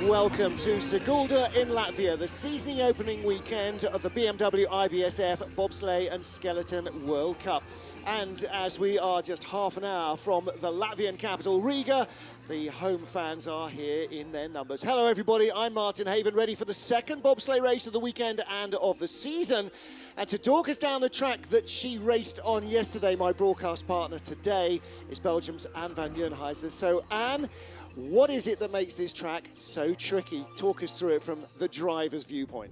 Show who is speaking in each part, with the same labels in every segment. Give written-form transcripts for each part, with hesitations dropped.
Speaker 1: welcome to Sigulda in Latvia, the season opening weekend of the BMW IBSF Bobsleigh and Skeleton World Cup. And as we are just half an hour from the Latvian capital, Riga, the home fans are here in their numbers. Hello everybody, I'm Martin Haven, ready for the second bobsleigh race of the weekend and of the season. And to talk us down the track that she raced on yesterday, my broadcast partner today is Belgium's Anne van Nieuwenhuizen. So Anne, what is it that makes this track so tricky? Talk us through it from the driver's viewpoint.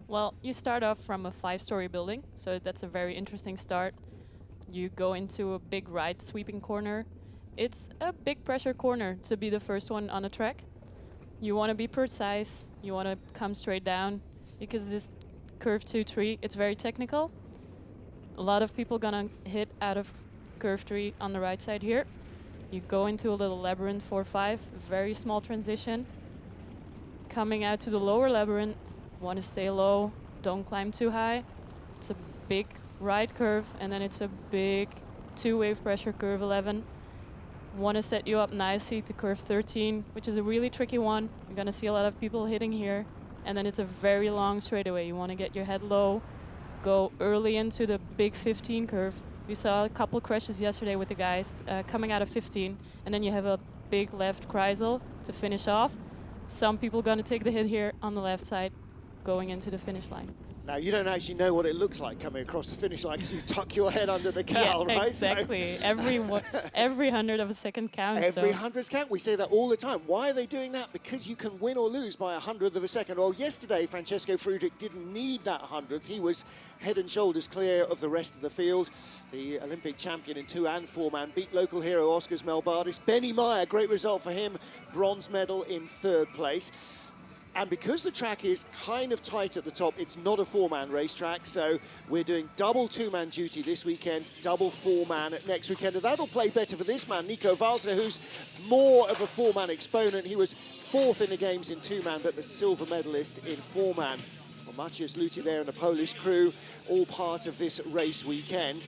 Speaker 2: Well, you start off from a 5-story building, so that's a very interesting start. You go into a big right sweeping corner. It's a big pressure corner to be the first one on a track. You want to be precise, you want to come straight down, because this curve 2-3, it's very technical. A lot of people gonna hit out of curve 3 on the right side here. You go into a little labyrinth 4-5, very small transition. Coming out to the lower labyrinth, want to stay low, don't climb too high. It's a big right curve, and then it's a big 2-wave pressure curve 11. Want to set you up nicely to curve 13, which is a really tricky one. You're going to see a lot of people hitting here. And then it's a very long straightaway. You want to get your head low, go early into the big 15 curve. We saw a couple crashes yesterday with the guys coming out of 15, and then you have a big left Kreisel to finish off. Some people going to take the hit here on the left side, going into the finish line.
Speaker 1: Now, you don't actually know what it looks like coming across the finish line because you tuck your head under the cowl,
Speaker 2: yeah,
Speaker 1: right?
Speaker 2: Exactly.
Speaker 1: So
Speaker 2: every hundredth of a second counts.
Speaker 1: Every hundredth count. We say that all the time. Why are they doing that? Because you can win or lose by a hundredth of a second. Well, yesterday, Francesco Friedrich didn't need that hundredth. He was head and shoulders clear of the rest of the field. The Olympic champion in 2 and 4-man beat local hero Oscars Melbardis. Benny Meyer, great result for him. Bronze medal in 3rd place. And because the track is kind of tight at the top, it's not a 4-man racetrack, so we're doing double 2-man duty this weekend, double 4-man next weekend, and that'll play better for this man, Nico Walter, who's more of a 4-man exponent. He was 4th in the games in 2-man, but the silver medalist in 4-man. Well, Maciej Luty there and the Polish crew, all part of this race weekend.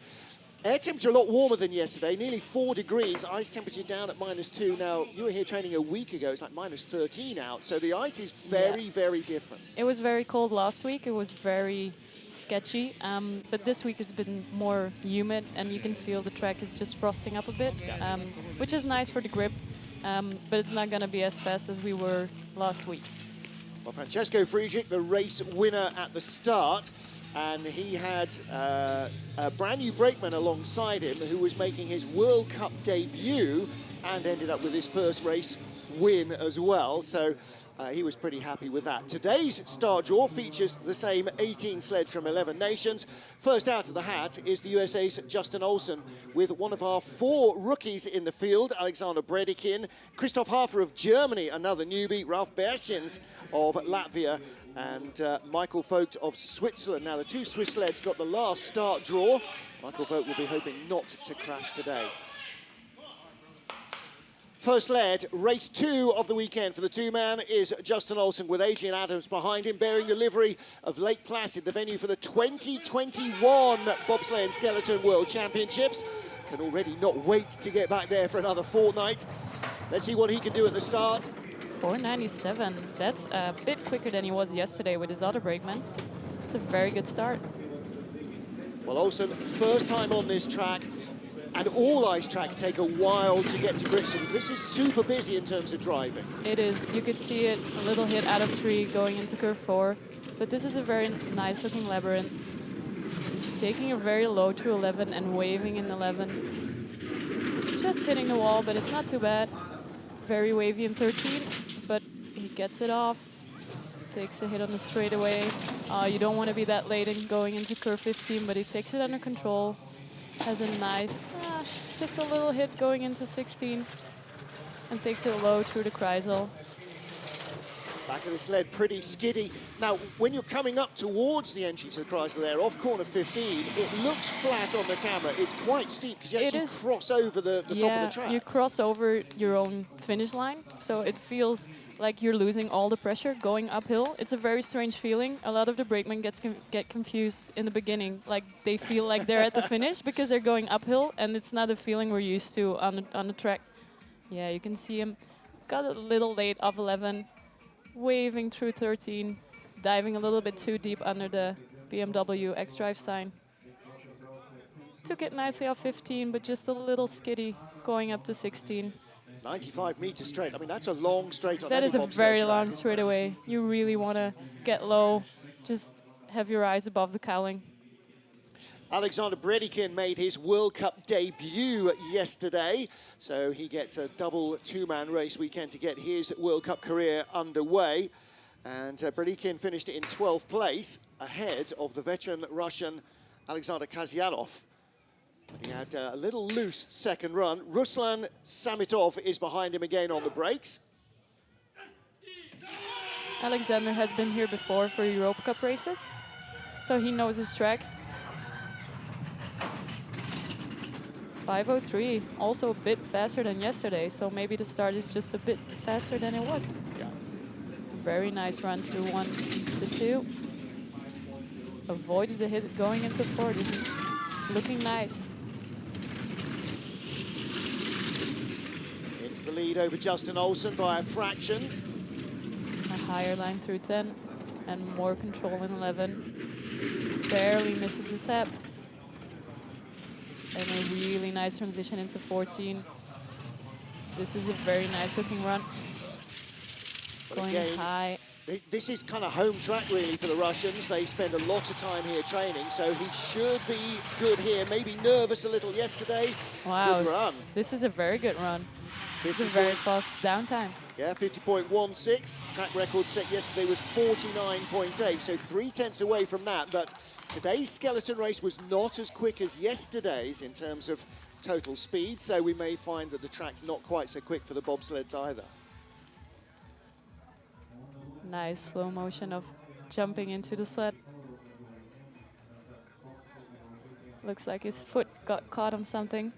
Speaker 1: Air temperature a lot warmer than yesterday, nearly 4 degrees. Ice temperature down at -2. Now, you were here training a week ago. It's like -13 out. So the ice is very, very different.
Speaker 2: It was very cold last week. It was very sketchy. But this week has been more humid, and you can feel the track is just frosting up a bit, which is nice for the grip. But it's not going to be as fast as we were last week.
Speaker 1: Well, Francesco Friedrich, the race winner at the start. And he had a brand new brakeman alongside him who was making his World Cup debut and ended up with his first race win as well. So he was pretty happy with that. Today's start draw features the same 18 sleds from 11 nations. First out of the hat is the USA's Justin Olsen with one of our 4 rookies in the field, Alexander Bredekin, Christoph Hafer of Germany, another newbie, Ralf Berschens of Latvia, and Michael Vogt of Switzerland. Now, the 2 Swiss sleds got the last start draw. Michael Vogt will be hoping not to crash today. First sled, race 2 of the weekend for the 2-man is Justin Olsen with Adrian Adams behind him, bearing the livery of Lake Placid, the venue for the 2021 Bobsleigh and Skeleton World Championships. Can already not wait to get back there for another fortnight. Let's see what he can do at the start.
Speaker 2: 4:97. That's a bit quicker than he was yesterday with his other brakeman. It's a very good start.
Speaker 1: Well, Olsen, first time on this track, and all ice tracks take a while to get to grips. And this is super busy in terms of driving.
Speaker 2: It is. You could see it, a little hit out of 3 going into curve 4. But this is a very nice looking labyrinth. He's taking a very low through 11 and waving in 11. Just hitting the wall, but it's not too bad. Very wavy in 13, but he gets it off. Takes a hit on the straightaway. You don't want to be that late in going into curve 15, but he takes it under control. Has a nice, just a little hit going into 16, and takes it low through the Kreisel.
Speaker 1: Back of the sled, pretty skiddy. Now, when you're coming up towards the entry to the Kreisel there, off corner 15, it looks flat on the camera. It's quite steep because you actually cross over the top of the track.
Speaker 2: You cross over your own finish line, so it feels like you're losing all the pressure going uphill. It's a very strange feeling. A lot of the brakemen get confused in the beginning. Like, they feel like they're at the finish because they're going uphill, and it's not a feeling we're used to on the track. Yeah, you can see him got a little late off 11. waving through 13, diving a little bit too deep under the BMW X-Drive sign. Took it nicely off 15, but just a little skiddy going up to 16.
Speaker 1: 95 meters straight. I mean, that's a long straight on
Speaker 2: That
Speaker 1: any
Speaker 2: is a
Speaker 1: bobsled
Speaker 2: very
Speaker 1: track,
Speaker 2: long
Speaker 1: isn't it?
Speaker 2: straightaway. You really want to get low. Just have your eyes above the cowling.
Speaker 1: Alexander Bredikin made his World Cup debut yesterday, so he gets a double two-man race weekend to get his World Cup career underway. And Bredikin finished in 12th place, ahead of the veteran Russian Alexander Kasyanov. But he had a little loose second run. Ruslan Samitov is behind him again on the brakes.
Speaker 2: Alexander has been here before for Europa Cup races, so he knows his track. 5:03, also a bit faster than yesterday, so maybe the start is just a bit faster than it was.
Speaker 1: Yeah.
Speaker 2: Very nice run through 1 to 2. Avoids the hit going into 4. This is looking nice.
Speaker 1: Into the lead over Justin Olsen by a fraction.
Speaker 2: A higher line through 10 and more control in 11. Barely misses the tap. And a really nice transition into 14. This is a very nice looking run.
Speaker 1: But
Speaker 2: Going
Speaker 1: again,
Speaker 2: high.
Speaker 1: This is kind of home track really for the Russians. They spend a lot of time here training, so he should be good here. Maybe nervous a little yesterday.
Speaker 2: Wow.
Speaker 1: Good run.
Speaker 2: This is a very good run. It's a
Speaker 1: 50
Speaker 2: very fast downtime.
Speaker 1: Yeah, 50.16. Track record set yesterday was 49.8, so 3/10 away from that. But today's skeleton race was not as quick as yesterday's in terms of total speed, so we may find that the track's not quite so quick for the bobsleds either.
Speaker 2: Nice slow motion of jumping into the sled. Looks like his foot got caught on something.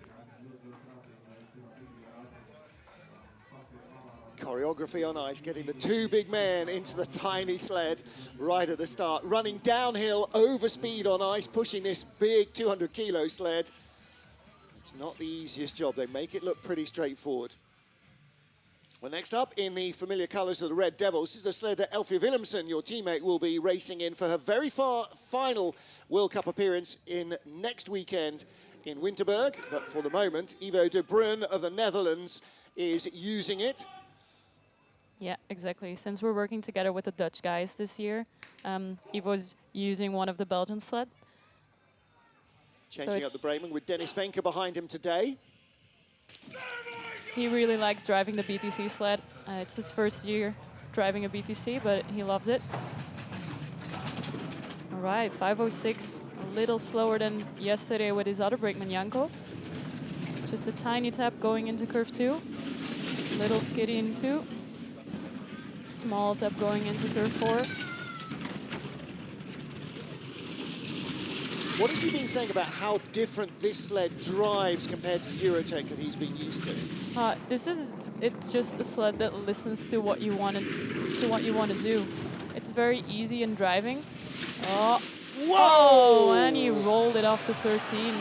Speaker 1: Choreography on ice, getting the two big men into the tiny sled right at the start. Running downhill over speed on ice, pushing this big 200-kilo sled. It's not the easiest job. They make it look pretty straightforward. Well, next up, in the familiar colours of the Red Devils, this is the sled that Elfie Willemsen, your teammate, will be racing in for her very final World Cup appearance in next weekend in Winterberg. But for the moment, Ivo de Bruyn of the Netherlands is using it.
Speaker 2: Yeah, exactly. Since we're working together with the Dutch guys this year, Ivo's using one of the Belgian sled.
Speaker 1: Changing up the brakeman with Dennis Venke behind him today.
Speaker 2: He really likes driving the BTC sled. It's his first year driving a BTC, but he loves it. All right, 5:06, a little slower than yesterday with his other brakeman, Janko. Just a tiny tap going into curve 2. Little skiddy in 2. Small tap going into curve 4.
Speaker 1: What has he been saying about how different this sled drives compared to the Eurotech that he's been used to?
Speaker 2: It's just a sled that listens to what you want to do. It's very easy in driving. Oh,
Speaker 1: whoa!
Speaker 2: Oh, and he rolled it off the 13.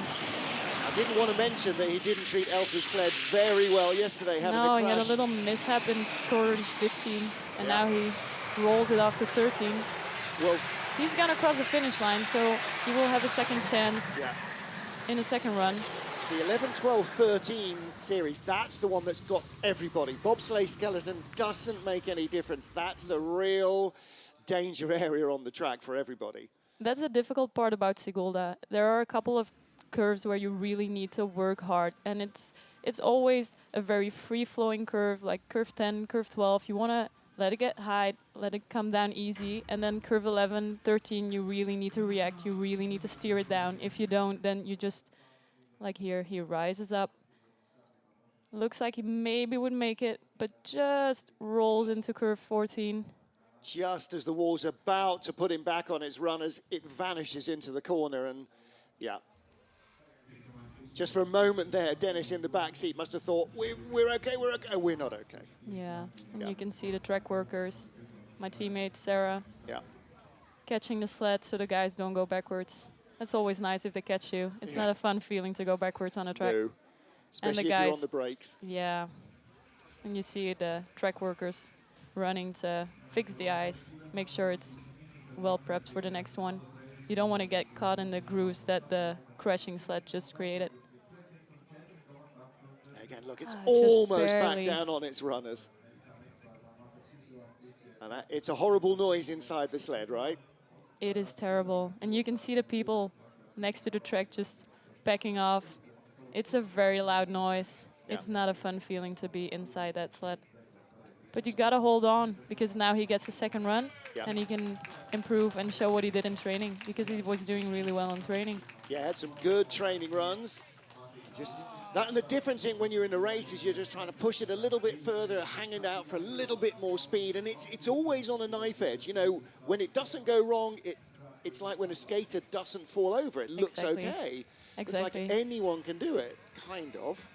Speaker 1: I didn't want to mention that he didn't treat Elfie's sled very well yesterday, having a crash.
Speaker 2: No, he had a little mishap in corner 15, and now he rolls it off the 13.
Speaker 1: Well,
Speaker 2: he's gonna cross the finish line, so he will have a second chance in the second run.
Speaker 1: The 11, 12, 13 series, that's the one that's got everybody. Bobsleigh skeleton doesn't make any difference. That's the real danger area on the track for everybody.
Speaker 2: That's the difficult part about Sigulda. There are a couple of curves where you really need to work hard, and it's always a very free-flowing curve, like curve 10, curve 12. You want to let it get high, let it come down easy, and then curve 11, 13, you really need to react. You really need to steer it down. If you don't, then you just, like here, he rises up. Looks like he maybe would make it, but just rolls into curve 14.
Speaker 1: Just as the wall's about to put him back on its runners, it vanishes into the corner, and yeah. Just for a moment there, Dennis in the back seat must have thought, we're okay, we're okay. We're not okay.
Speaker 2: Yeah, and you can see the track workers, my teammate Sarah, catching the sled so the guys don't go backwards. That's always nice if they catch you. It's not a fun feeling to go backwards on a track.
Speaker 1: No, especially
Speaker 2: and the
Speaker 1: if
Speaker 2: guys,
Speaker 1: you're on the brakes.
Speaker 2: Yeah, and you see the track workers running to fix the ice, make sure it's well prepped for the next one. You don't want to get caught in the grooves that the crashing sled just created.
Speaker 1: Again, look, it's
Speaker 2: Just
Speaker 1: almost back
Speaker 2: barely.
Speaker 1: down on its runners. And it's a horrible noise inside the sled, right?
Speaker 2: It is terrible. And you can see the people next to the track just backing off. It's a very loud noise.
Speaker 1: Yeah.
Speaker 2: It's not a fun feeling to be inside that sled. But you gotta hold on, because now he gets a second run,
Speaker 1: Yeah.
Speaker 2: and he can improve and show what he did in training, because he was doing really well in training.
Speaker 1: Yeah, had some good training runs. Just that, and the difference in when you're in a race is you're just trying to push it a little bit further, hanging out for a little bit more speed, and it's always on a knife edge. You know, when it doesn't go wrong, it's like when a skater doesn't fall over. It looks
Speaker 2: Exactly.
Speaker 1: okay.
Speaker 2: Exactly.
Speaker 1: It's like anyone can do it, kind of.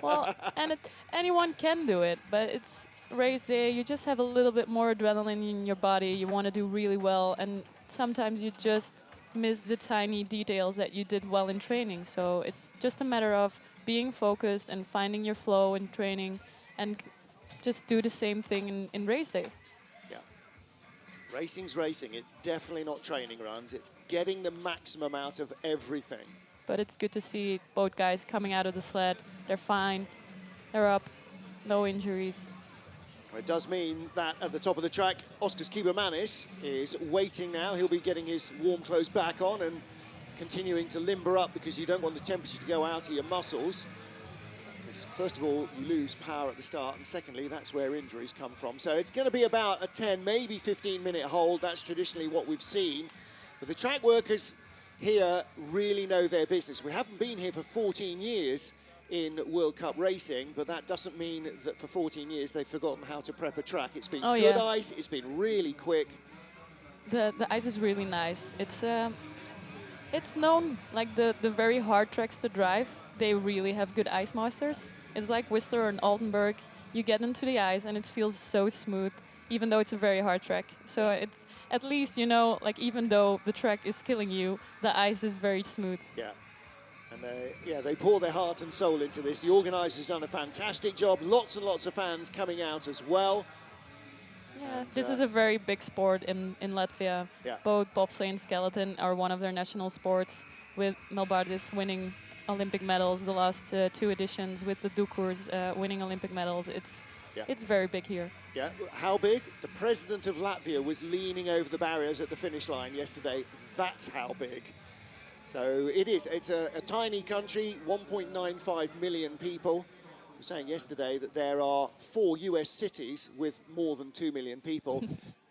Speaker 2: Well, and anyone can do it, but it's race day. You just have a little bit more adrenaline in your body. You want to do really well, and sometimes you just miss the tiny details that you did well in training. So it's just a matter of being focused and finding your flow in training, and just do the same thing in race day.
Speaker 1: Yeah. Racing's racing. It's definitely not training runs. It's getting the maximum out of everything.
Speaker 2: But it's good to see both guys coming out of the sled. They're fine. They're up. No injuries.
Speaker 1: Well, it does mean that at the top of the track, Oskars Kibermanis is waiting now. He'll be getting his warm clothes back on and continuing to limber up, because you don't want the temperature to go out of your muscles. Because first of all, you lose power at the start, and secondly, that's where injuries come from. So it's going to be about a 10, maybe 15-minute hold. That's traditionally what we've seen. But the track workers here really know their business. We haven't been here for 14 years in World Cup racing, but that doesn't mean that for 14 years they've forgotten how to prep a track. It's been good ice, it's been really quick.
Speaker 2: The ice is really nice. It's known, like the very hard tracks to drive, they really have good ice masters. It's like Viesturs and Altenburg. You get into the ice and it feels so smooth, even though it's a very hard track. So it's at least, you know, like even though the track is killing you, the ice is very smooth.
Speaker 1: Yeah. And they pour their heart and soul into this. The organisers done a fantastic job. Lots and lots of fans coming out as well.
Speaker 2: Yeah,
Speaker 1: And,
Speaker 2: this is a very big sport in Latvia.
Speaker 1: Yeah.
Speaker 2: Both bobsleigh and skeleton are one of their national sports, with Melbardis winning Olympic medals the last 2 editions, with the Dukurs winning Olympic medals. It's very big here.
Speaker 1: Yeah, how big? The president of Latvia was leaning over the barriers at the finish line yesterday. That's how big. So it is. It's a tiny country, 1.95 million people. I was saying yesterday that there are 4 US cities with more than 2 million people,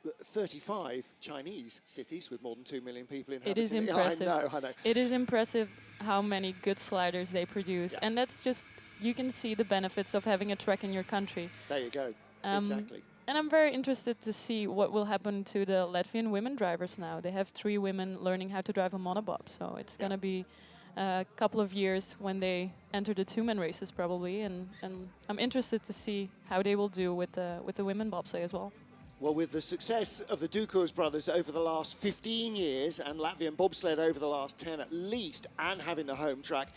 Speaker 1: but 35 Chinese cities with more than 2 million people inhabiting.
Speaker 2: It is impressive.
Speaker 1: I know.
Speaker 2: It is impressive how many good sliders they produce.
Speaker 1: Yeah.
Speaker 2: And that's just, you can see the benefits of having a track in your country.
Speaker 1: There you go. Exactly.
Speaker 2: And I'm very interested to see what will happen to the Latvian women drivers now. They have 3 women learning how to drive a monobob, so it's going to be a couple of years when they enter the 2-man races probably, and I'm interested to see how they will do with the women bobsleigh as well.
Speaker 1: Well, with the success of the Dukurs brothers over the last 15 years and Latvian bobsled over the last 10 at least, and having the home track,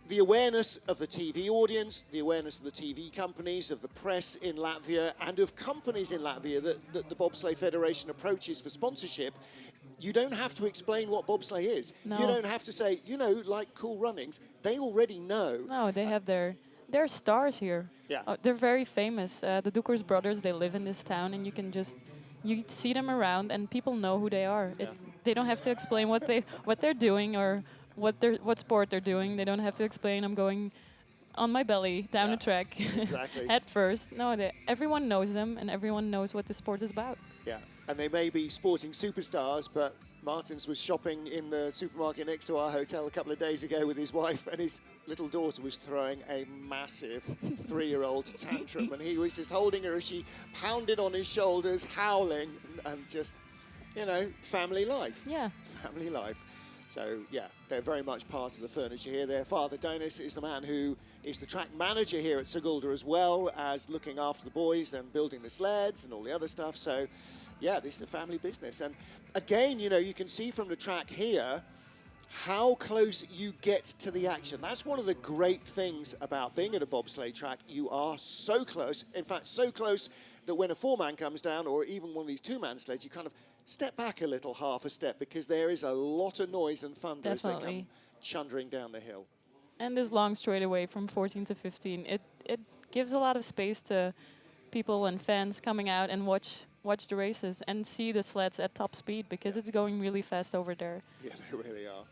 Speaker 1: the awareness of the TV audience, the awareness of the TV companies, of the press in Latvia, and of companies in Latvia that the Bobsleigh Federation approaches for sponsorship, you don't have to explain what bobsleigh is.
Speaker 2: No.
Speaker 1: You don't have to say, you know, like Cool Runnings. They already know.
Speaker 2: No, they have they're stars here.
Speaker 1: Yeah.
Speaker 2: They're very famous. The Dukurs brothers, they live in this town, and you see them around, and people know who they are.
Speaker 1: Yeah.
Speaker 2: They don't have to explain what they're doing or what sport they're doing. They don't have to explain, I'm going on my belly down the track
Speaker 1: Exactly.
Speaker 2: at first. No, everyone knows them, and everyone knows what the sport is about.
Speaker 1: Yeah, and they may be sporting superstars, but Martins was shopping in the supermarket next to our hotel a couple of days ago with his wife, and his little daughter was throwing a massive 3-year-old tantrum, and he was just holding her as she pounded on his shoulders, howling, and just, you know, family life.
Speaker 2: Yeah.
Speaker 1: Family life. So, yeah, they're very much part of the furniture here. Their father, Donis, is the man who is the track manager here at Sigulda, as well as looking after the boys and building the sleds and all the other stuff. So, yeah, this is a family business. And again, you know, you can see from the track here how close you get to the action. That's one of the great things about being at a bobsleigh track. You are so close. In fact, so close that when a four-man comes down, or even one of these two-man sleds, you kind of step back a little, half a step, because there is a lot of noise and thunder as they come chundering down the hill.
Speaker 2: And this long straightaway from 14 to 15, it gives a lot of space to people and fans coming out and watch the races and see the sleds at top speed, because it's going really fast over there.
Speaker 1: Yeah, they really are.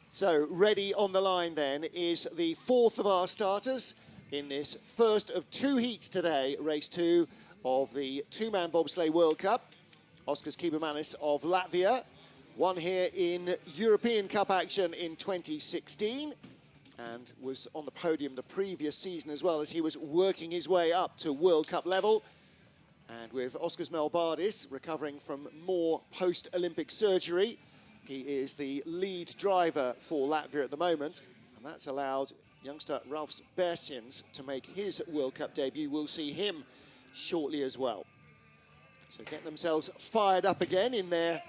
Speaker 1: So ready on the line then is the fourth of our starters in this first of two heats today, race 2 of the two-man bobsleigh World Cup. Oskars Kībermanis of Latvia won here in European Cup action in 2016 and was on the podium the previous season as well, as he was working his way up to World Cup level. And with Oskars Melbardis recovering from more post-Olympic surgery, he is the lead driver for Latvia at the moment, and that's allowed youngster Ralfs Bēršķins to make his World Cup debut. We'll see him shortly as well. So getting themselves fired up again in their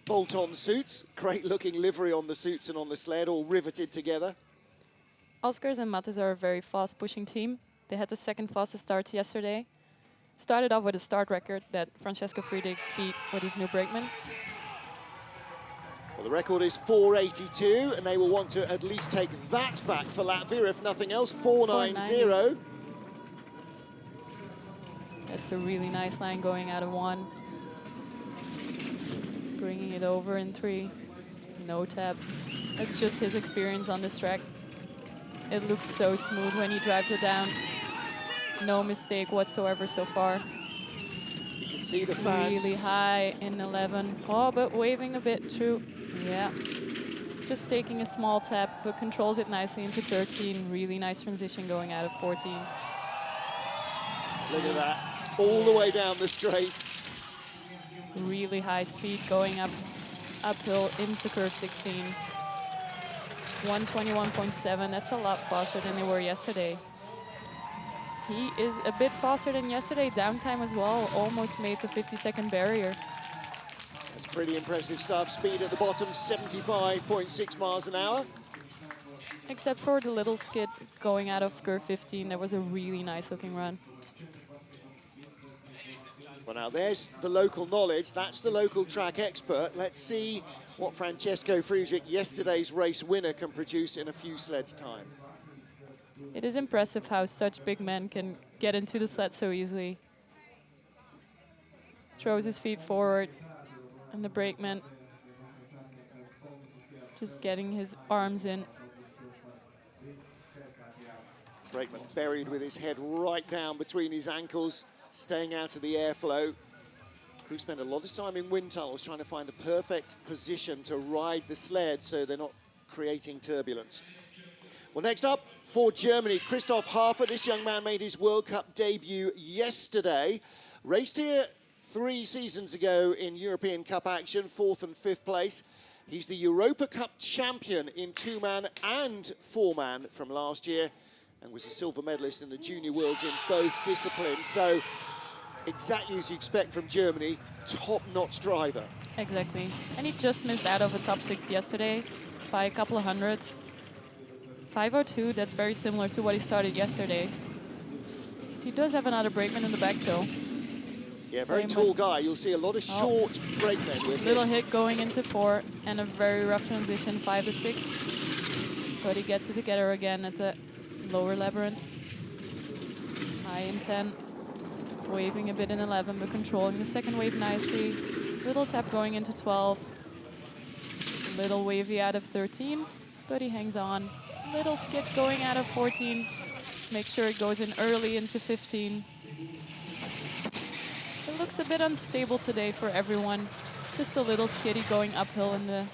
Speaker 1: bolt-on suits. Great looking livery on the suits and on the sled, all riveted together.
Speaker 2: Oskars and Mattis are a very fast pushing team. They had the second fastest start yesterday. Started off with a start record that Francesco Friedrich beat with his new brakeman.
Speaker 1: Well, the record is 4:82, and they will want to at least take that back for Latvia, if nothing else. 4:90.
Speaker 2: That's a really nice line going out of 1. Bringing it over in 3. No tap. That's just his experience on this track. It looks so smooth when he drives it down. No mistake whatsoever so far.
Speaker 1: You can see the fans.
Speaker 2: Really high in 11. Oh, but waving a bit through. Yeah. Just taking a small tap, but controls it nicely into 13. Really nice transition going out of 14.
Speaker 1: Look at that. All the way down the straight.
Speaker 2: Really high speed going uphill into curve 16. 121.7. That's a lot faster than they were yesterday. He is a bit faster than yesterday. Downtime as well. Almost made the 50-second barrier.
Speaker 1: That's pretty impressive stuff. Speed at the bottom, 75.6 miles an hour.
Speaker 2: Except for the little skid going out of curve 15. That was a really nice looking run.
Speaker 1: Well, now there's the local knowledge. That's the local track expert. Let's see what Francesco Friedrich, yesterday's race winner, can produce in a few sleds' time.
Speaker 2: It is impressive how such big men can get into the sled so easily. Throws his feet forward, and the brakeman just getting his arms in.
Speaker 1: Brakeman buried with his head right down between his ankles, staying out of the airflow. Crew spend a lot of time in wind tunnels trying to find the perfect position to ride the sled so they're not creating turbulence. Well, next up for Germany, Christoph Hafer. This young man made his World Cup debut yesterday. Raced here 3 seasons ago in European Cup action, 4th and 5th place. He's the Europa Cup champion in 2-man and 4-man from last year, and was a silver medalist in the Junior Worlds in both disciplines. So exactly as you expect from Germany, top-notch driver.
Speaker 2: Exactly. And he just missed out of a top 6 yesterday by a couple of hundreds. 5:02, that's very similar to what he started yesterday. He does have another brakeman in the back though.
Speaker 1: Yeah, very tall guy. You'll see a lot of short brakemen with
Speaker 2: little
Speaker 1: him.
Speaker 2: hit going into 4 and a very rough transition 5 to 6. But he gets it together again at the lower labyrinth. High in 10. Waving a bit in 11, but controlling the second wave nicely. Little tap going into 12. Little wavy out of 13, but he hangs on. Little skip going out of 14. Make sure it goes in early into 15. It looks a bit unstable today for everyone. Just a little skiddy going uphill in the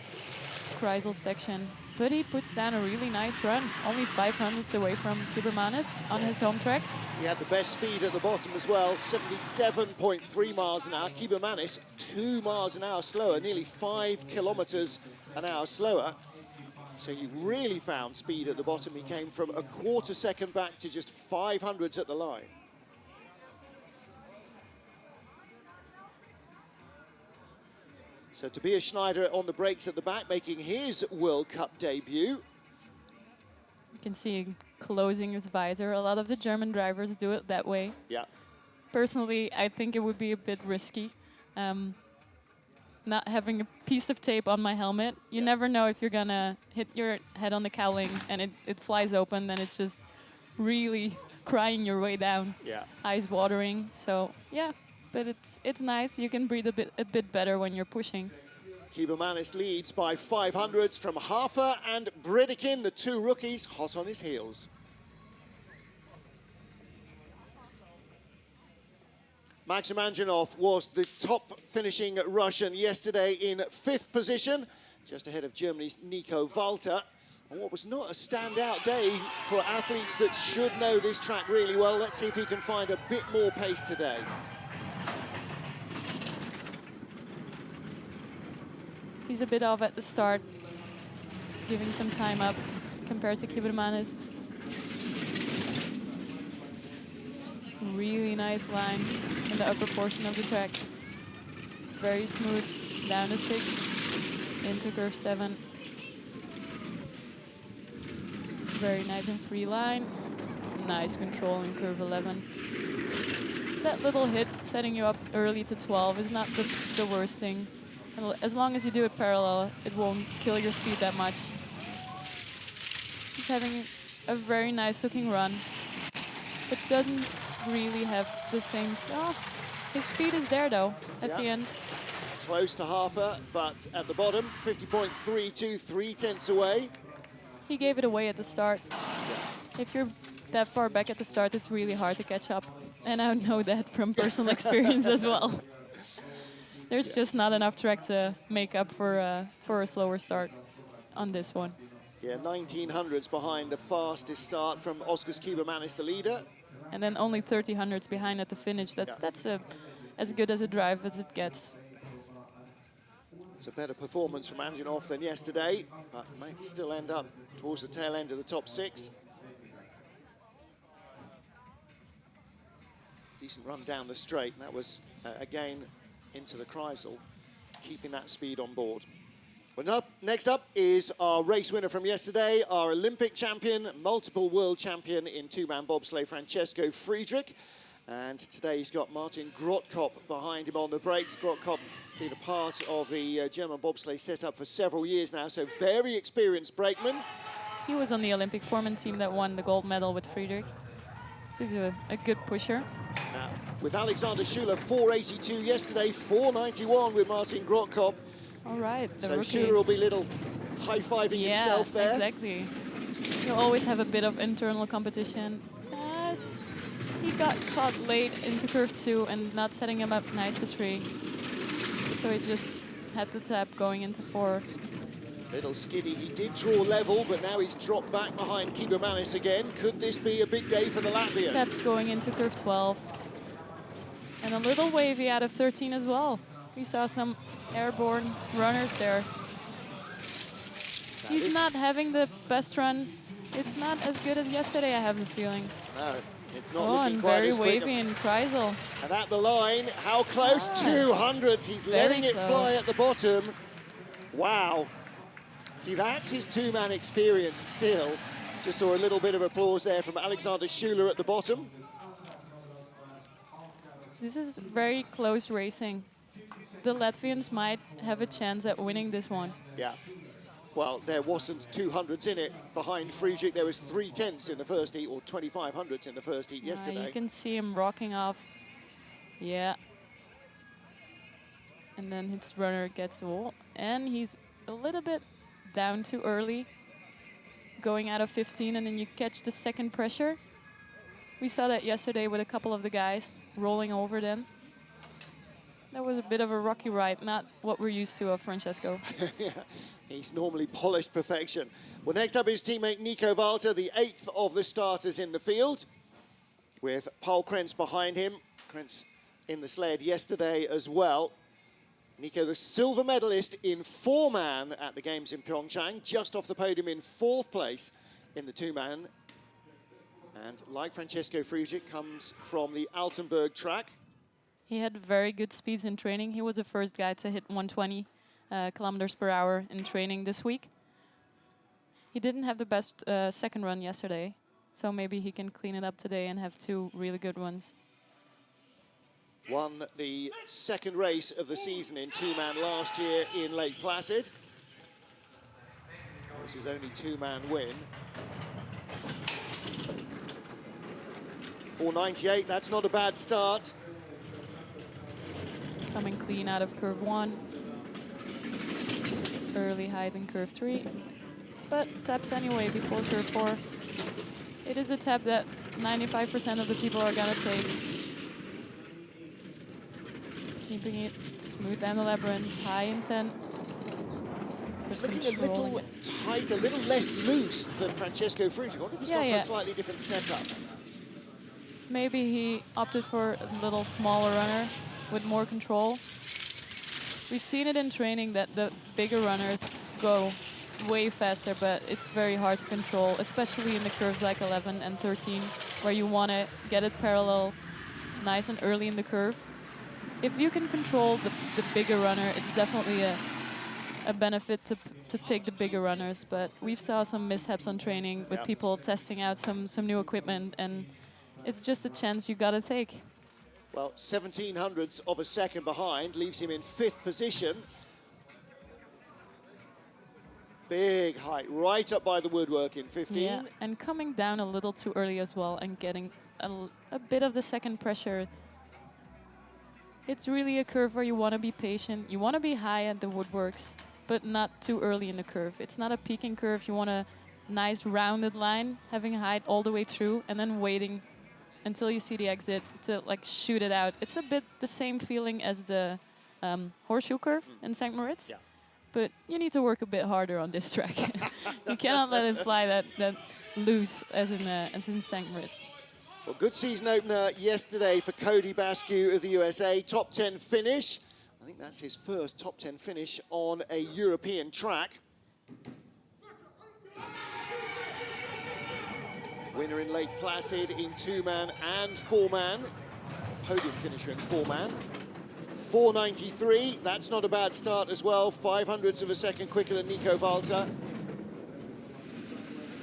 Speaker 2: Kreisel section. But he puts down a really nice run. Only 500s away from Kībermanis on his home track.
Speaker 1: He had the best speed at the bottom as well, 77.3 miles an hour. Kībermanis, 2 miles an hour slower, nearly 5 kilometers an hour slower. So he really found speed at the bottom. He came from a quarter second back to just 500s at the line. So Tobias Schneider on the brakes at the back, making his World Cup debut.
Speaker 2: You can see him closing his visor. A lot of the German drivers do it that way.
Speaker 1: Yeah.
Speaker 2: Personally, I think it would be a bit risky. Not having a piece of tape on my helmet. You never know if you're gonna hit your head on the cowling and it flies open, then it's just really crying your way down.
Speaker 1: Yeah.
Speaker 2: Eyes watering. So yeah, but it's nice. You can breathe a bit better when you're pushing.
Speaker 1: Kibermanis leads by 500s from Hafer and Bridikin, the two rookies, hot on his heels. Maxim Anjanov was the top finishing Russian yesterday in 5th position, just ahead of Germany's Nico Walter. And what was not a standout day for athletes that should know this track really well. Let's see if he can find a bit more pace today.
Speaker 2: He's a bit off at the start, giving some time up compared to Kibermanis. Really nice line in the upper portion of the track. Very smooth, down to 6, into curve 7. Very nice and free line. Nice control in curve 11. That little hit setting you up early to 12 is not the worst thing. As long as you do it parallel, it won't kill your speed that much. He's having a very nice looking run, but doesn't really have the same... Oh, his speed is there though, at the end.
Speaker 1: Close to Hafer, but at the bottom, 50.32, 3/10 away.
Speaker 2: He gave it away at the start. If you're that far back at the start, it's really hard to catch up. And I know that from personal experience as well. There's just not enough track to make up for a slower start on this one.
Speaker 1: Yeah, 1900s behind the fastest start from Oskars Kibermanis, the leader.
Speaker 2: And then only 30 hundredths behind at the finish. That's as good as a drive as it gets.
Speaker 1: It's a better performance from Anjanov than yesterday, but might still end up towards the tail end of the top 6. Decent run down the straight, and that was, again, into the Kreisel, keeping that speed on board. Well, next up is our race winner from yesterday, our Olympic champion, multiple world champion in two-man bobsleigh, Francesco Friedrich. And today he's got Martin Grottkop behind him on the brakes. Grottkop been a part of the German bobsleigh setup for several years now, so very experienced brakeman.
Speaker 2: He was on the Olympic foreman team that won the gold medal with Friedrich. So he's a good pusher.
Speaker 1: With Alexander Schuler, 482 yesterday, 491 with Martin Grottkop.
Speaker 2: All right,
Speaker 1: so Schuler will be little high-fiving himself there.
Speaker 2: Exactly. You always have a bit of internal competition. He got caught late into curve 2 and not setting him up nice to 3. So he just had the tap going into 4.
Speaker 1: Little skiddy. He did draw level, but now he's dropped back behind Kibermanis again. Could this be a big day for the Latvian?
Speaker 2: Taps going into curve 12. And a little wavy out of 13 as well. We saw some airborne runners there. He's not having the best run. It's not as good as yesterday, I have the feeling.
Speaker 1: No, it's not looking quite
Speaker 2: very
Speaker 1: as quick.
Speaker 2: wavy in Kreisel.
Speaker 1: And at the line, how close? 200s. He's letting it fly at the bottom. Wow. See, that's his two-man experience still. Just saw a little bit of applause there from Alexander Schuler at the bottom.
Speaker 2: This is very close racing. The Latvians might have a chance at winning this one.
Speaker 1: Yeah. Well, there wasn't 200s in it. Behind Friedrich, there was 3/10 in the first heat, or 2500s in the first heat yesterday.
Speaker 2: You can see him rocking off. Yeah. And then his runner gets wall. And he's a little bit down too early, going out of 15, and then you catch the second pressure. We saw that yesterday with a couple of the guys rolling over them. That was a bit of a rocky ride, not what we're used to of Francesco.
Speaker 1: Yeah, he's normally polished perfection. Well, next up is teammate Nico Walter, the 8th of the starters in the field, with Paul Krentz behind him. Krentz in the sled yesterday as well. Nico, the silver medalist in 4-man at the Games in Pyeongchang, just off the podium in 4th place in the 2-man. And like Francesco Friedrich, comes from the Altenburg track.
Speaker 2: He had very good speeds in training. He was the first guy to hit 120 kilometers per hour in training this week. He didn't have the best second run yesterday, so maybe he can clean it up today and have 2 really good ones.
Speaker 1: Won the second race of the season in two-man last year in Lake Placid. This is only two-man win. 498, that's not a bad start.
Speaker 2: Coming clean out of curve 1. Early height in curve 3. But taps anyway before curve 4. It is a tap that 95% of the people are gonna take. Keeping it smooth down the labyrinth, high in 10.
Speaker 1: It's looking a little tight, a little less loose than Francesco Friedrich. I wonder if he's gone for a slightly different setup.
Speaker 2: Maybe he opted for a little smaller runner with more control. We've seen it in training that the bigger runners go way faster, but it's very hard to control, especially in the curves like 11 and 13, where you want to get it parallel nice and early in the curve. If you can control the bigger runner, it's definitely a benefit to take the bigger runners. But we've saw some mishaps on training with people testing out some new equipment, and it's just a chance you got to take.
Speaker 1: Well, 1700ths of a second behind leaves him in 5th position. Big height, right up by the woodwork in 15.
Speaker 2: Yeah, and coming down a little too early as well and getting a bit of the second pressure. It's really a curve where you want to be patient. You want to be high at the woodworks, but not too early in the curve. It's not a peaking curve. You want a nice rounded line, having height all the way through, and then waiting until you see the exit to like shoot it out. It's a bit the same feeling as the horseshoe curve in St. Moritz, but you need to work a bit harder on this track. You cannot let it fly that loose as in St. Moritz.
Speaker 1: Well, good season opener yesterday for Cody Bascu of the USA. Top 10 finish. I think that's his first top 10 finish on a European track. Winner in Lake Placid in two-man and four-man. Podium finisher in four-man. 493, that's not a bad start as well. 500ths of a second quicker than Nico Walter.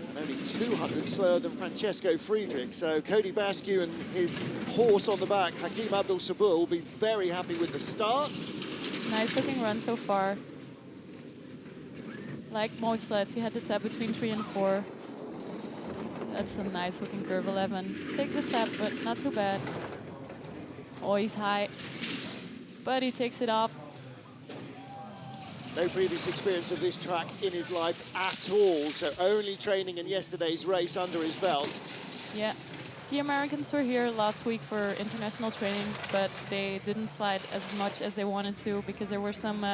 Speaker 1: And only 200 slower than Francesco Friedrich. So Cody Bascu and his horse on the back, Hakim Abdul Sabur, will be very happy with the start.
Speaker 2: Nice looking run so far. Like most sleds, he had the tap between 3 and 4. That's a nice looking curve 11. Takes a tap, but not too bad. Oh, he's high, but he takes it off.
Speaker 1: No previous experience of this track in his life at all, so only training in yesterday's race under his belt.
Speaker 2: Yeah, the Americans were here last week for international training, but they didn't slide as much as they wanted to because there were some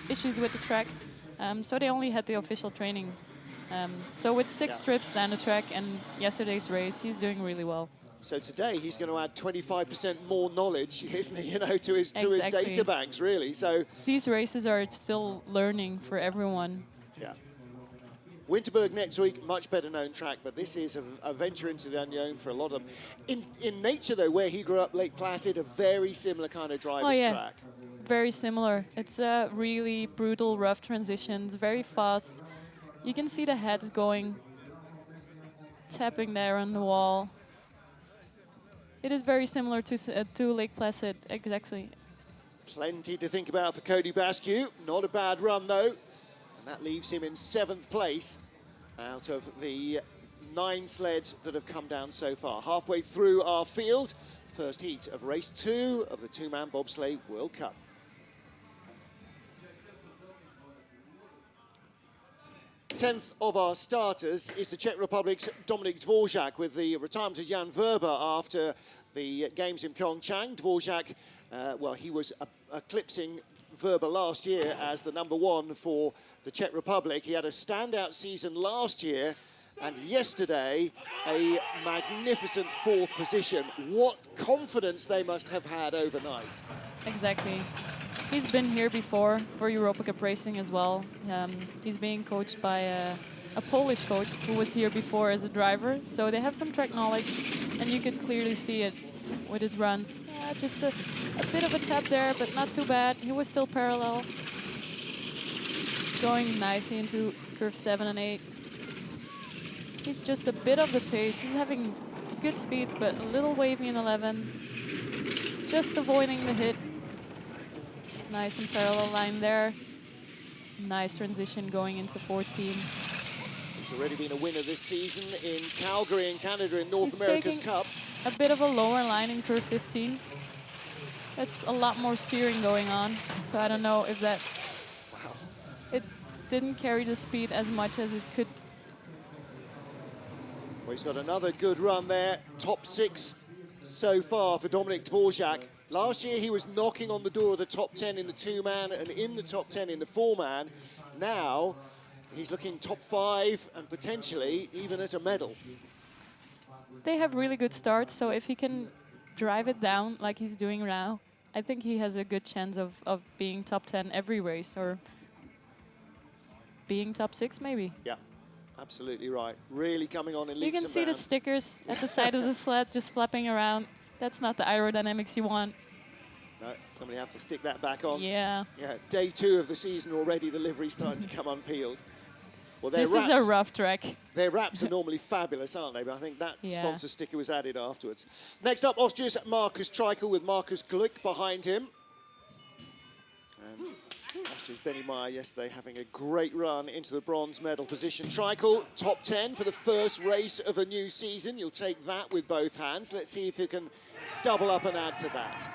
Speaker 2: issues with the track. So they only had the official training. So with 6 trips down the track and yesterday's race, he's doing really well.
Speaker 1: So today he's going to add 25% more knowledge, isn't he? You know, to his data banks, really. So
Speaker 2: these races are still learning for everyone.
Speaker 1: Yeah. Winterberg next week, much better known track, but this is a venture into the unknown for a lot of them. In nature, though, where he grew up, Lake Placid, a very similar kind of driver's track.
Speaker 2: Very similar. It's a really brutal, rough transitions, very fast. You can see the heads going, tapping there on the wall. It is very similar to Lake Placid, exactly.
Speaker 1: Plenty to think about for Cody Bascu. Not a bad run, though. And that leaves him in 7th place out of the 9 sleds that have come down so far. Halfway through our field, first heat of race 2 of the two-man Bobsleigh World Cup. 10th of our starters is the Czech Republic's Dominik Dvořák with the retirement of Jan Verber after the games in Pyeongchang. Dvořák, well, he was eclipsing Verber last year as the #1 for the Czech Republic. He had a standout season last year, and yesterday a magnificent 4th position. What confidence they must have had overnight.
Speaker 2: Exactly. He's been here before for Europa Cup racing as well. He's being coached by a Polish coach who was here before as a driver. So they have some track knowledge, and you could clearly see it with his runs. Just a bit of a tap there, but not too bad. He was still parallel. Going nicely into curve 7 and 8. He's just a bit of the pace. He's having good speeds, but a little wavy in 11. just avoiding the hit. Nice and parallel line there. Nice transition going into 14.
Speaker 1: He's already been a winner this season in Calgary in Canada in North
Speaker 2: He's
Speaker 1: America's
Speaker 2: taking
Speaker 1: Cup.
Speaker 2: a bit of a lower line in curve 15. That's a lot more steering going on. So I don't know if that...
Speaker 1: Wow.
Speaker 2: It didn't carry the speed as much as it could.
Speaker 1: Well, he's got another good run there. Top 6 so far for Dominik Dvorak. Last year he was knocking on the door of the top 10 in the 2-man and in the top 10 in the 4-man. Now he's looking top 5 and potentially even at a medal.
Speaker 2: They have really good starts, so if he can drive it down like he's doing now, I think he has a good chance of being top 10 every race, or being top 6 maybe.
Speaker 1: Yeah, absolutely right. Really coming on in leaps and
Speaker 2: You can
Speaker 1: bounds.
Speaker 2: see the stickers at the side of the sled just flapping around. That's not the aerodynamics you want.
Speaker 1: No, somebody have to stick that back on.
Speaker 2: Yeah.
Speaker 1: Yeah, day 2 of the season already, the livery's starting to come unpeeled. Well,
Speaker 2: This is a rough track.
Speaker 1: Their wraps are normally fabulous, aren't they? But I think that
Speaker 2: Yeah.
Speaker 1: sponsor sticker was added afterwards. Next up, Austria's Markus Treichel with Markus Glick behind him. And Austria's Benny Meyer yesterday having a great run into the bronze medal position. Treichel, top 10 for the first race of a new season. You'll take that with both hands. Let's see if you can double up and add to that.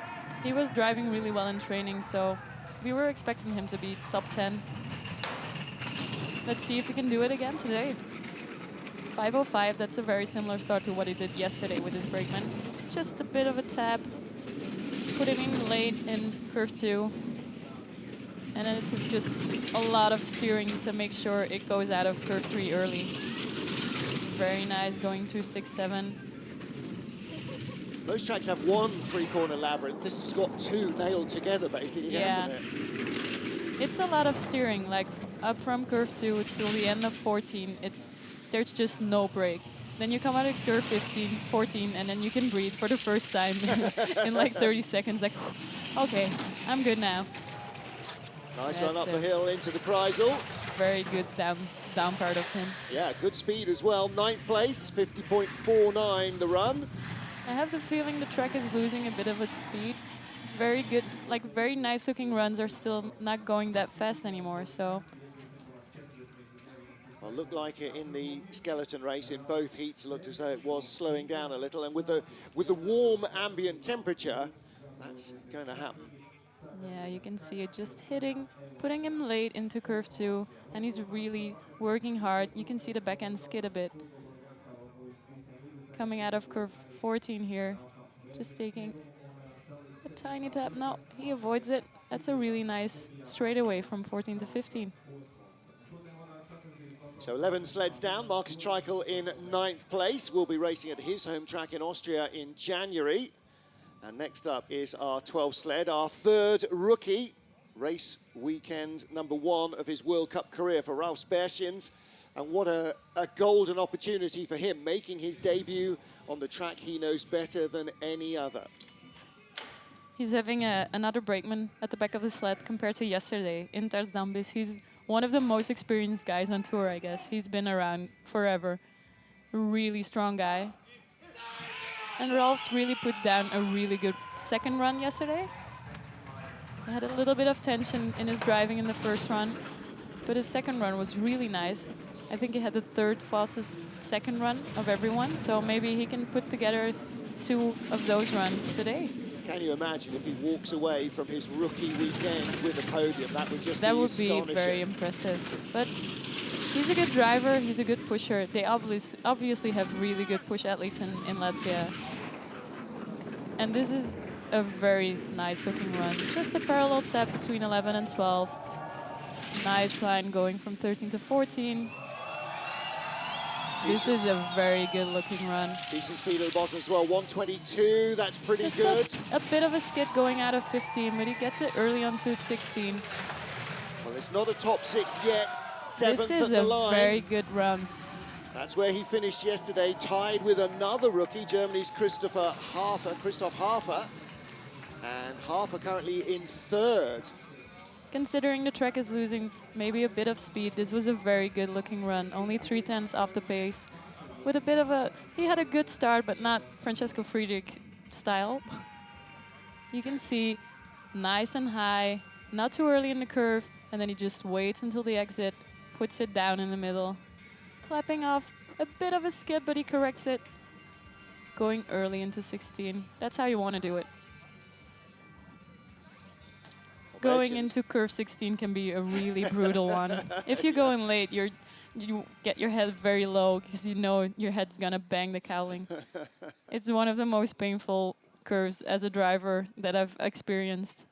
Speaker 2: He was driving really well in training, so we were expecting him to be top 10. Let's see if he can do it again today. 5:05, that's a very similar start to what he did yesterday with his brakeman. Just a bit of a tap, put him in late in curve 2. And then it's just a lot of steering to make sure it goes out of curve 3 early. Very nice going through 6, 7.
Speaker 1: Most tracks have one 3-corner labyrinth. This has got 2 nailed together, basically, hasn't it?
Speaker 2: It's a lot of steering, like up from curve 2 till the end of 14. There's just no break. Then you come out of curve 15, 14, and then you can breathe for the first time in like 30 seconds. Like, okay, I'm good now.
Speaker 1: Nice
Speaker 2: That's
Speaker 1: run up the
Speaker 2: it.
Speaker 1: hill into the Kreisel.
Speaker 2: Very good down part of him.
Speaker 1: Yeah, good speed as well. 9th place, 50.49 the run.
Speaker 2: I have the feeling the track is losing a bit of its speed. It's very good, like very nice looking runs are still not going that fast anymore, so.
Speaker 1: Well, looked like it in the skeleton race in both heats. It looked as though it was slowing down a little, and with the warm ambient temperature, that's going to happen.
Speaker 2: Yeah, you can see it just putting him late into curve 2, and he's really working hard. You can see the back end skid a bit. Coming out of curve 14 here, just taking a tiny tap. No, he avoids it. That's a really nice straightaway from 14 to 15.
Speaker 1: So 11 sleds down. Markus Treichel in 9th place. Will be racing at his home track in Austria in January. And next up is our 12 sled, our 3rd rookie. Race weekend number 1 of his World Cup career for Ralf Sperschens. And what a golden opportunity for him, making his debut on the track he knows better than any other.
Speaker 2: He's having another brakeman at the back of his sled compared to yesterday in Tarsdambis. He's one of the most experienced guys on tour, I guess. He's been around forever. Really strong guy. And Ralph's really put down a really good second run yesterday. He had a little bit of tension in his driving in the first run, but his second run was really nice. I think he had the 3rd fastest second run of everyone, so maybe he can put together 2 of those runs today.
Speaker 1: Can you imagine if he walks away from his rookie weekend with a podium? That would just be astonishing.
Speaker 2: Very impressive. But he's a good driver, he's a good pusher. They obviously have really good push athletes in Latvia. And this is a very nice looking run. Just a parallel tap between 11 and 12. Nice line going from 13 to 14. This is a very good looking run.
Speaker 1: Decent speed at the bottom as well, 122, that's pretty
Speaker 2: Just
Speaker 1: good.
Speaker 2: A bit of a skid going out of 15, but he gets it early onto 16.
Speaker 1: Well, it's not a top 6 yet, 7th
Speaker 2: This
Speaker 1: at
Speaker 2: is
Speaker 1: the
Speaker 2: a
Speaker 1: line.
Speaker 2: very good run.
Speaker 1: That's where he finished yesterday, tied with another rookie, Germany's Christoph Hafer. And Hafer currently in 3rd.
Speaker 2: Considering the track is losing maybe a bit of speed, this was a very good looking run. Only 3/10 off the pace. With a bit of he had a good start, but not Francesco Friedrich style. You can see nice and high, not too early in the curve, and then he just waits until the exit, puts it down in the middle, clapping off a bit of a skid, but he corrects it, going early into 16. That's how you want to do it. Going into curve 16 can be a really brutal one. If you go in late, you get your head very low because you know your head's gonna bang the cowling. It's one of the most painful curves as a driver that I've experienced.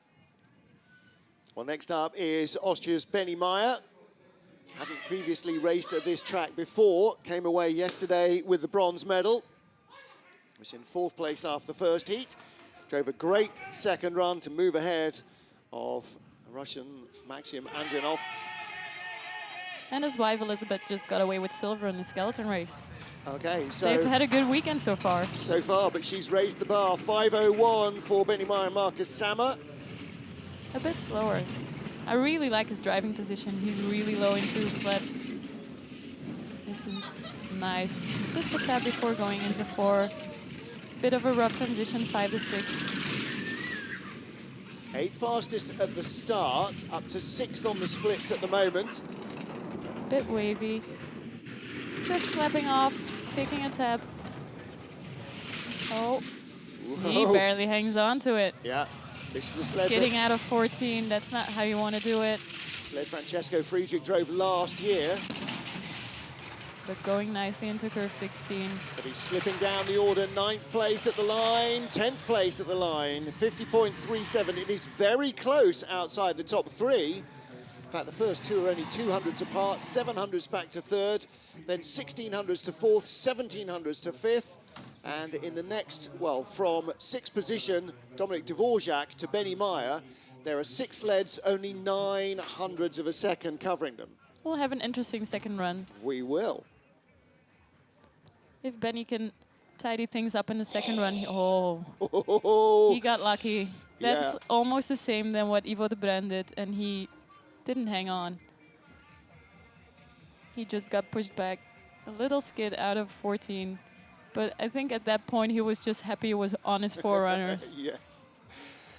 Speaker 1: Well, next up is Austria's Benny Meyer. Hadn't previously raced at this track before. Came away yesterday with the bronze medal. Was in 4th place after the first heat. Drove a great second run to move ahead of Russian Maxim Andrinov.
Speaker 2: And his wife Elizabeth just got away with silver in the skeleton race.
Speaker 1: Okay, so
Speaker 2: they've had a good weekend so far.
Speaker 1: So far, but she's raised the bar. 5:01 for Benny Meyer and Marcus Sammer.
Speaker 2: A bit slower. I really like his driving position. He's really low into the sled. This is nice. Just a tap before going into 4. Bit of a rough transition, 5 to 6.
Speaker 1: 8th fastest at the start, up to 6th on the splits at the moment.
Speaker 2: Bit wavy. Just clapping off, taking a tap. Oh, he barely hangs on to it.
Speaker 1: Yeah, this is the sled.
Speaker 2: Skidding out of 14, that's not how you want to do it.
Speaker 1: Sled Francesco Friedrich drove last year.
Speaker 2: But going nicely into curve 16.
Speaker 1: But he's slipping down the order. 9th place at the line, 10th place at the line, 50.37. It is very close outside the top 3. In fact, the first 2 are only 200s apart, 700s back to 3rd, then 1600s to 4th, 1700s to 5th. And in the next, well, from 6th position, Dominic Dvorak to Benny Meyer, there are 6 sleds, only 900ths of a second covering them.
Speaker 2: We'll have an interesting second run.
Speaker 1: We will.
Speaker 2: If Benny can tidy things up in the second run, he got lucky. That's almost the same than what Ivo de Brand did, and he didn't hang on. He just got pushed back. A little skid out of 14. But I think at that point he was just happy he was on his forerunners.
Speaker 1: Yes.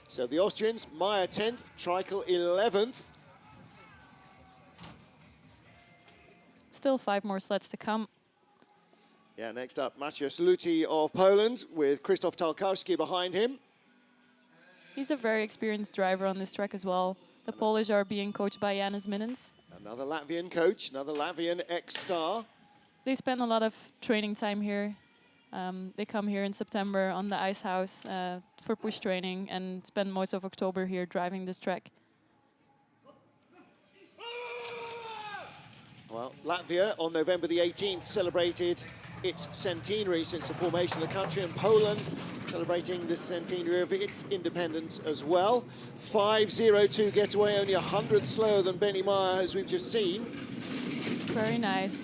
Speaker 1: So the Austrians, Meyer 10th, Treichel 11th.
Speaker 2: Still 5 more sleds to come.
Speaker 1: Yeah, next up, Maciej Luti of Poland with Krzysztof Tarkowski behind him.
Speaker 2: He's a very experienced driver on this track as well. The Polish are being coached by Janis Minins.
Speaker 1: Another Latvian coach, another Latvian ex-star.
Speaker 2: They spend a lot of training time here. They come here in September on the ice house for push training and spend most of October here driving this track.
Speaker 1: Well, Latvia on November the 18th celebrated its centenary since the formation of the country, and Poland celebrating the centenary of its independence as well. 5:02 getaway, only 100 slower than Benny Meyer, as we've just seen.
Speaker 2: Very nice.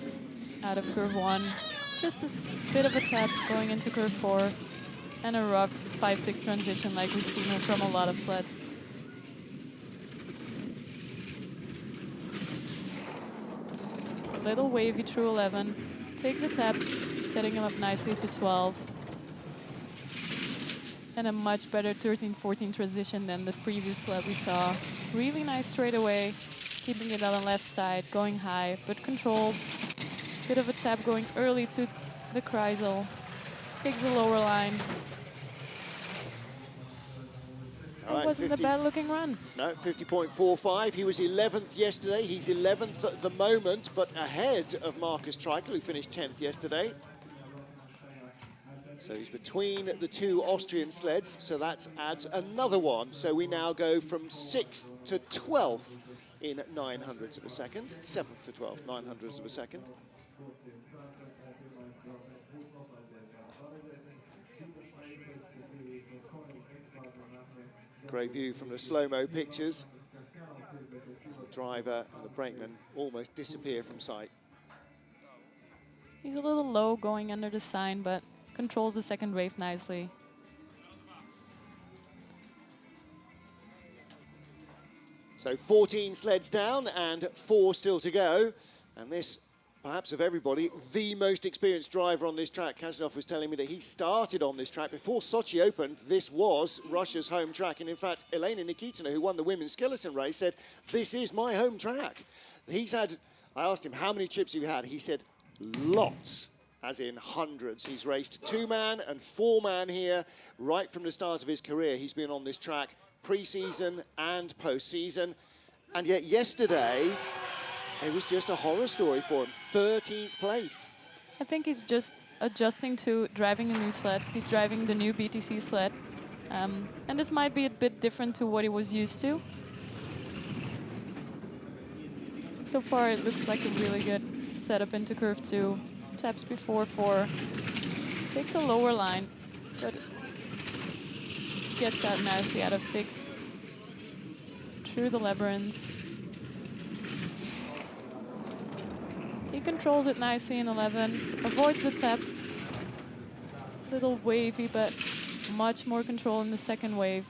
Speaker 2: Out of curve 1. Just a bit of a tap going into curve 4. And a rough 5-6 transition like we've seen from a lot of sleds. A little wavy through 11. Takes a tap, setting him up nicely to 12. And a much better 13-14 transition than the previous sled we saw. Really nice straightaway, keeping it on the left side, going high, but controlled. Bit of a tap going early to the Kreisel. Takes the lower line. It wasn't a bad-looking run.
Speaker 1: No, 50.45. He was 11th yesterday. He's 11th at the moment, but ahead of Marcus Treichel, who finished 10th yesterday. So he's between the 2 Austrian sleds, so that adds another one. So we now go from 6th to 12th in 900ths of a second. 7th to 12th, 900ths of a second. Great view from the slow-mo pictures. The driver and the brakeman almost disappear from sight.
Speaker 2: He's a little low going under the sign, but controls the second wave nicely.
Speaker 1: So 14 sleds down and 4 still to go. And this perhaps of everybody, the most experienced driver on this track. Kazanov was telling me that he started on this track. Before Sochi opened, this was Russia's home track. And in fact, Elena Nikitina, who won the women's skeleton race, said, this is my home track. He's had, I asked him, how many trips have you had? He said, lots, as in hundreds. He's raced 2-man and 4-man here right from the start of his career. He's been on this track pre-season and post-season. And yet yesterday, it was just a horror story for him. 13th place.
Speaker 2: I think he's just adjusting to driving a new sled. He's driving the new BTC sled. And this might be a bit different to what he was used to. So far, it looks like a really good setup into curve 2. Taps before 4. Takes a lower line, but gets out nicely out of 6. Through the labyrinths. He controls it nicely in 11, avoids the tap. Little wavy, but much more control in the second wave.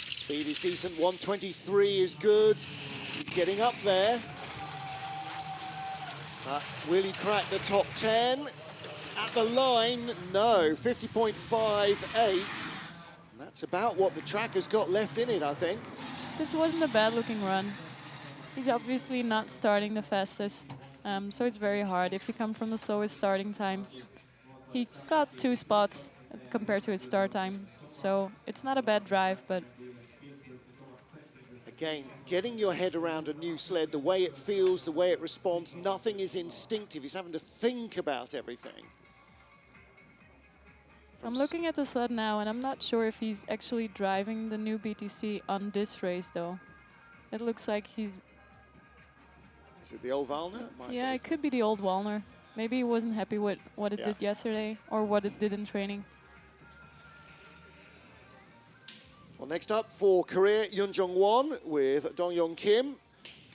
Speaker 1: Speed is decent, 123 is good. He's getting up there. Will he crack the top 10? At the line, no, 50.58. That's about what the track has got left in it, I think.
Speaker 2: This wasn't a bad looking run. He's obviously not starting the fastest, so it's very hard. If you come from the slowest starting time, he got 2 spots compared to his start time. So it's not a bad drive, but...
Speaker 1: Again, getting your head around a new sled, the way it feels, the way it responds, nothing is instinctive. He's having to think about everything.
Speaker 2: I'm looking at the sled now, and I'm not sure if he's actually driving the new BTC on this race, though. It looks like he's...
Speaker 1: Is it the old Valner?
Speaker 2: Yeah, it could be the old Valner. Maybe he wasn't happy with what it did yesterday, or what it did in training.
Speaker 1: Well, next up for Korea, Yoonjung-won with Dong-Young Kim.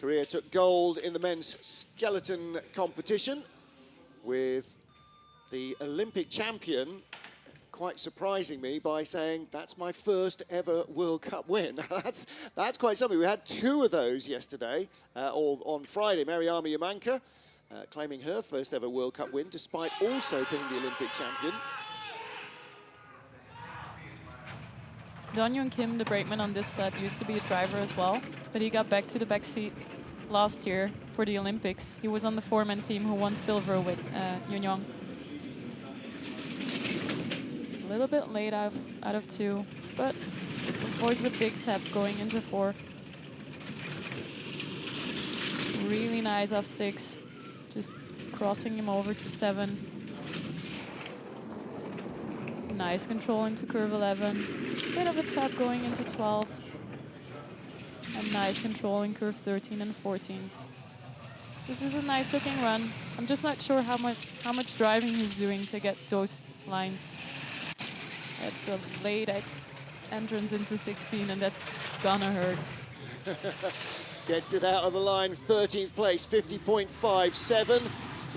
Speaker 1: Korea took gold in the men's skeleton competition with the Olympic champion quite surprising me by saying, that's my first ever World Cup win. That's quite something. We had 2 of those yesterday, or on Friday. Mariama Yamanka claiming her first ever World Cup win, despite also being the Olympic champion.
Speaker 2: Dong-Young Kim, the brakeman on this sled, used to be a driver as well, but he got back to the back seat last year for the Olympics. He was on the 4-man team who won silver with Yoon-Young. A little bit late out of 2, but avoids a big tap going into 4. Really nice off 6, just crossing him over to 7. Nice control into curve 11. Bit of a tap going into 12. And nice control in curve 13 and 14. This is a nice looking run. I'm just not sure how much driving he's doing to get those lines. That's a late entrance into 16, and that's gonna hurt.
Speaker 1: Gets it out of the line, 13th place, 50.57.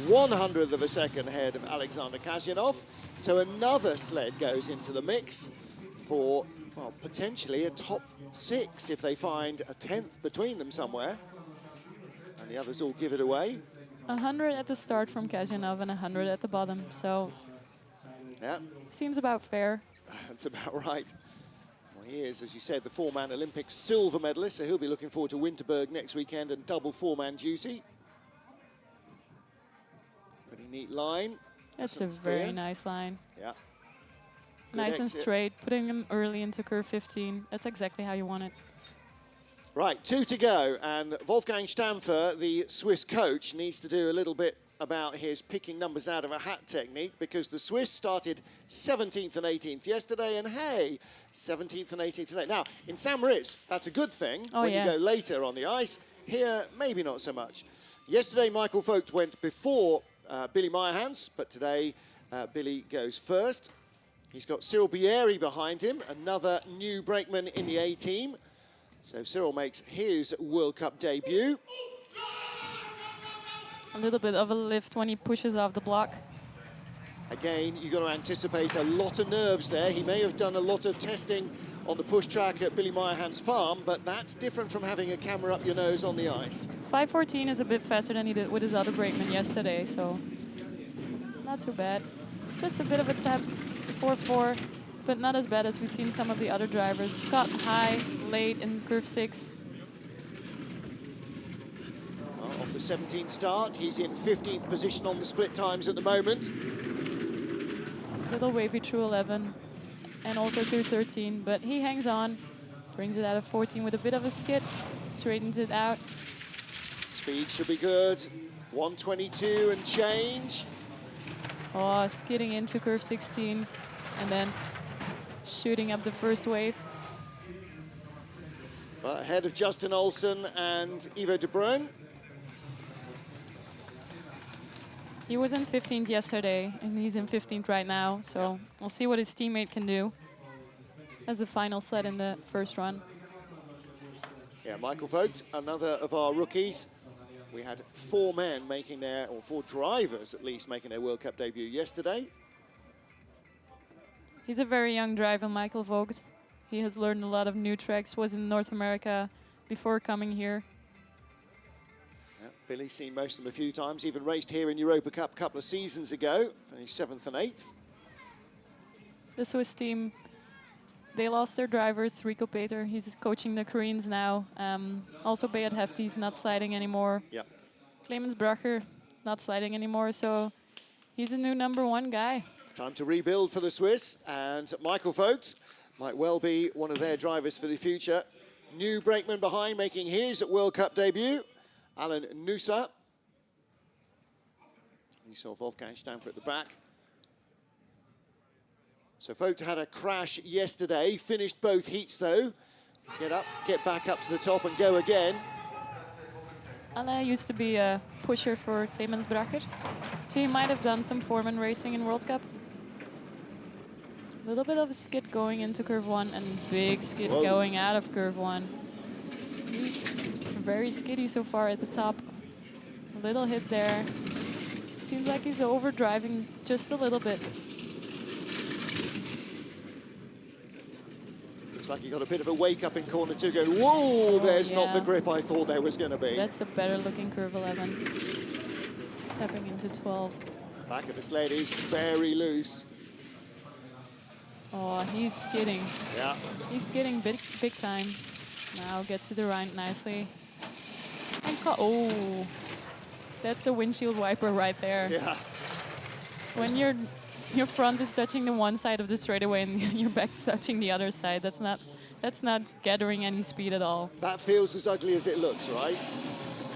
Speaker 1: 100th of a second ahead of Alexander Kazyanov. So another sled goes into the mix for, well, potentially a top 6 if they find a 10th between them somewhere. And the others all give it away.
Speaker 2: 100 at the start from Kazyanov and 100 at the bottom. So
Speaker 1: yeah,
Speaker 2: seems about fair.
Speaker 1: That's about right. Well, he is, as you said, the 4-man Olympic silver medalist, so he'll be looking forward to Winterberg next weekend and double 4-man duty. Pretty neat line.
Speaker 2: That's a very nice line.
Speaker 1: Yeah. Good
Speaker 2: nice and
Speaker 1: exit.
Speaker 2: straight, putting him early into curve 15. That's exactly how you want it.
Speaker 1: Right, 2 to go, and Wolfgang Stampfer, the Swiss coach, needs to do a little bit about his picking numbers out of a hat technique, because the Swiss started 17th and 18th yesterday, and hey, 17th and 18th today. Now, in St. Moritz, that's a good thing when you go later on the ice. Here, maybe not so much. Yesterday, Michael Vogt went before Billy Meyerhans, but today Billy goes first. He's got Cyril Bieri behind him, another new brakeman in the A-team. So Cyril makes his World Cup debut.
Speaker 2: A little bit of a lift when he pushes off the block.
Speaker 1: Again, you've got to anticipate a lot of nerves there. He may have done a lot of testing on the push track at Billy Meyerhand's farm, but that's different from having a camera up your nose on the ice.
Speaker 2: 5:14 is a bit faster than he did with his other brakeman yesterday, so not too bad. Just a bit of a tap before 4, but not as bad as we've seen some of the other drivers. Got high late in curve 6.
Speaker 1: Off the 17 start, he's in 15th position on the split times at the moment.
Speaker 2: Little wavy through 11 and also through 13, but he hangs on, brings it out of 14 with a bit of a skid, straightens it out.
Speaker 1: Speed should be good. 122 and change.
Speaker 2: Oh, skidding into curve 16 and then shooting up the first wave.
Speaker 1: But ahead of Justin Olsen and Ivo de Bruin.
Speaker 2: He was in 15th yesterday, and he's in 15th right now, so we'll see what his teammate can do as the final sled in the first run.
Speaker 1: Yeah, Michael Vogt, another of our rookies. We had 4 men making their, or 4 drivers at least, making their World Cup debut yesterday.
Speaker 2: He's a very young driver, Michael Vogt. He has learned a lot of new tracks, was in North America before coming here.
Speaker 1: Billy's seen most of them a few times, even raced here in Europa Cup a couple of seasons ago, finished 7th and 8th.
Speaker 2: The Swiss team, they lost their drivers, Rico Peter, he's coaching the Koreans now. Also Beat Hefty's not sliding anymore.
Speaker 1: Yep.
Speaker 2: Clemens Bracher, not sliding anymore, so he's a new #1 guy.
Speaker 1: Time to rebuild for the Swiss, and Michael Vogt might well be one of their drivers for the future. New brakeman behind, making his World Cup debut. Alan Noosa. You saw Wolfgang Stamfer at the back. So Vogt had a crash yesterday, finished both heats though. Get up, get back up to the top and go again.
Speaker 2: Alain used to be a pusher for Clemens Bracher, so he might have done some foreman racing in World Cup. A little bit of a skid going into curve 1 and big skid going out of curve 1. He's very skiddy so far at the top. A little hit there. Seems like he's overdriving just a little bit.
Speaker 1: Looks like he got a bit of a wake up in corner 2 going, whoa, there's not the grip I thought there was going to be.
Speaker 2: That's a better looking curve 11. Tapping into 12.
Speaker 1: Back of the sled is very loose.
Speaker 2: Oh, he's skidding.
Speaker 1: Yeah.
Speaker 2: He's skidding big time. Now gets to the right nicely. And oh, that's a windshield wiper right there.
Speaker 1: Yeah.
Speaker 2: When your front is touching the one side of the straightaway and your back touching the other side, that's not gathering any speed at all.
Speaker 1: That feels as ugly as it looks, right?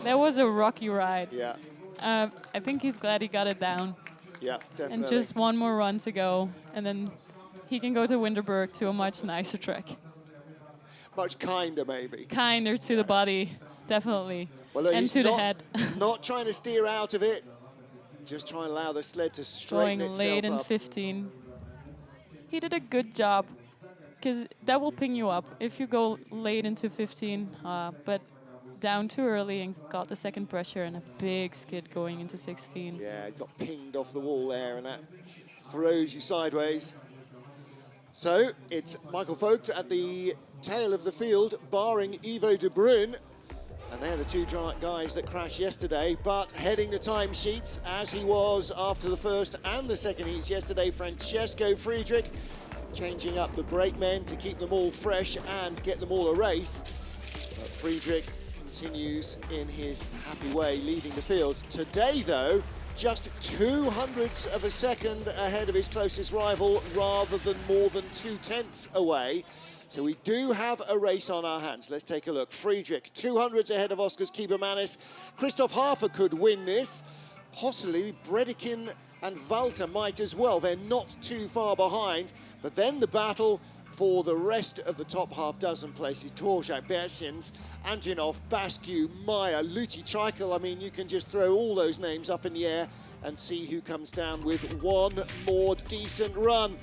Speaker 2: That was a rocky ride.
Speaker 1: Yeah.
Speaker 2: I think he's glad he got it down.
Speaker 1: Yeah, definitely.
Speaker 2: And just one more run to go, and then he can go to Winterberg to a much nicer track.
Speaker 1: Much kinder, maybe.
Speaker 2: Kinder to the body, definitely.
Speaker 1: Well, look,
Speaker 2: and to the head.
Speaker 1: Not trying to steer out of it, just trying to allow the sled to straighten itself up.
Speaker 2: Going late in 15. He did a good job, because that will ping you up if you go late into 15, but down too early and got the second pressure and a big skid going into 16.
Speaker 1: Yeah, it got pinged off the wall there, and that throws you sideways. So it's Michael Vogt at the tail of the field, barring Ivo de Bruin. And they're the 2 guys that crashed yesterday, but heading the timesheets as he was after the first and the second heats yesterday, Francesco Friedrich, changing up the brakemen to keep them all fresh and get them all a race. But Friedrich continues in his happy way, leading the field. Today, though, just 0.02 of a second ahead of his closest rival, rather than more than 0.2 away. So we do have a race on our hands. Let's take a look. Friedrich, 0.02 ahead of Oskars Kiebermanis. Christoph Hafer could win this. Possibly Bredekin and Walter might as well. They're not too far behind. But then the battle for the rest of the top half dozen places. Dvorak, Bersins, Antonov, Bascu, Meyer, Luti, Treichel. I mean, you can just throw all those names up in the air and see who comes down with one more decent run.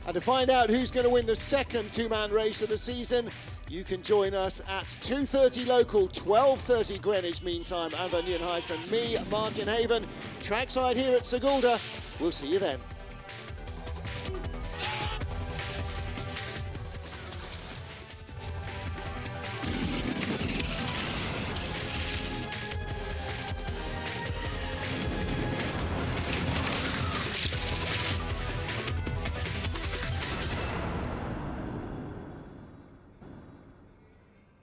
Speaker 1: And to find out who's going to win the second 2-man race of the season, you can join us at 2:30 local, 12:30 Greenwich Mean Time. Anne van Nieuwenhuis and me, Martin Haven, trackside here at Sigulda. We'll see you then.